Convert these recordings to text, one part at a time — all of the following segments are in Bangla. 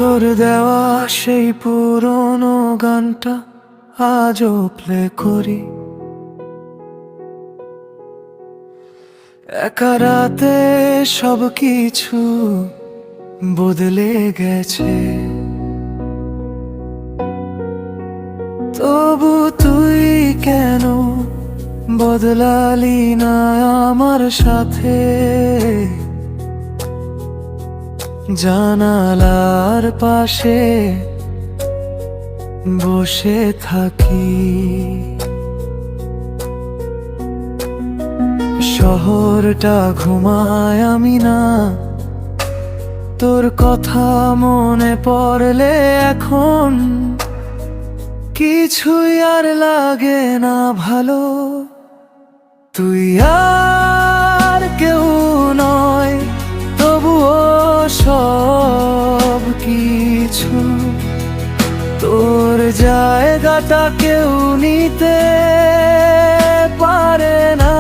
তোর দেওয়া সেই পুরনো গানটা আজও প্লে করি। একা রাতে সব কিছু বদলে গেছে, তবু তুই কেন বদলালি না আমার সাথে? জানালার পাশে বসে থাকি, শহরটা ঘুমায় আমি না, তোর কথা মনে পড়লে এখন কিছুই আর লাগে না ভালো। তুই আর কেউ নয়, তবুও সব কিছু তোর জায়গাটা কেউ নিতে পারে না।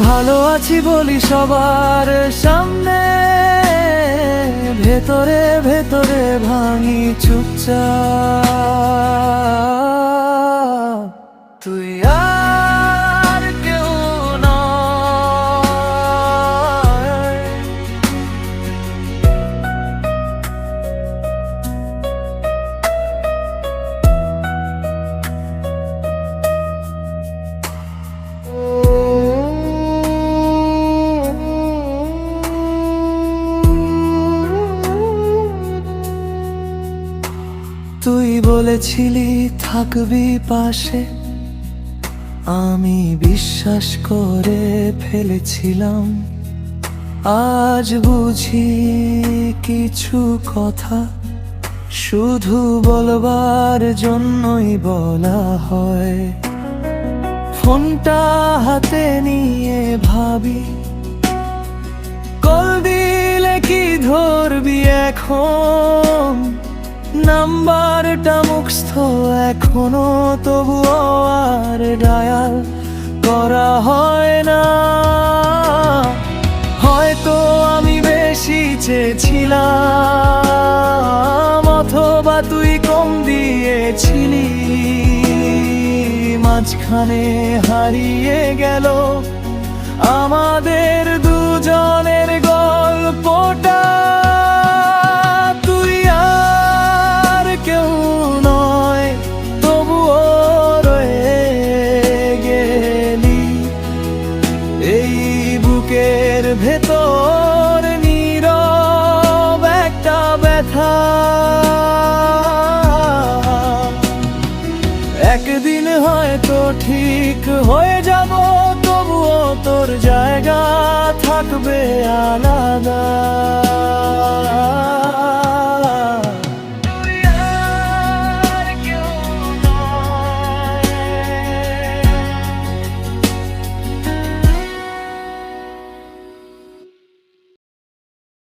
ভালো আছি বলি সবার সামনে, ভেতরে ভেতরে ভাঙি চুপচাপ। তুই আর কেউ নয়। তুই বলেছিলি থাকবি পাশে, আমি বিশ্বাস করে ফেলেছিলাম। আজ বুঝি কিছু কথা শুধু বলবার জন্যই বলা হয়। ফোনটা হাতে নিয়ে ভাবি, কল দিলে কি ধরবি এখন? নাম্বারটা মুখস্থ এখনো, তবুও আর ডায়াল করা হয় না। হয়তো আমি বেশি চেয়েছিলাম, অথবা তুই কম দিয়েছিলি। মাঝখানে হারিয়ে গেল আমাদের দুজনের গল্পটা। ভেতর নীরব একটা ব্যথা, একদিন হয়তো ঠিক হয়ে যাব, তবুও তোর জায়গা থাকবে আলাদা।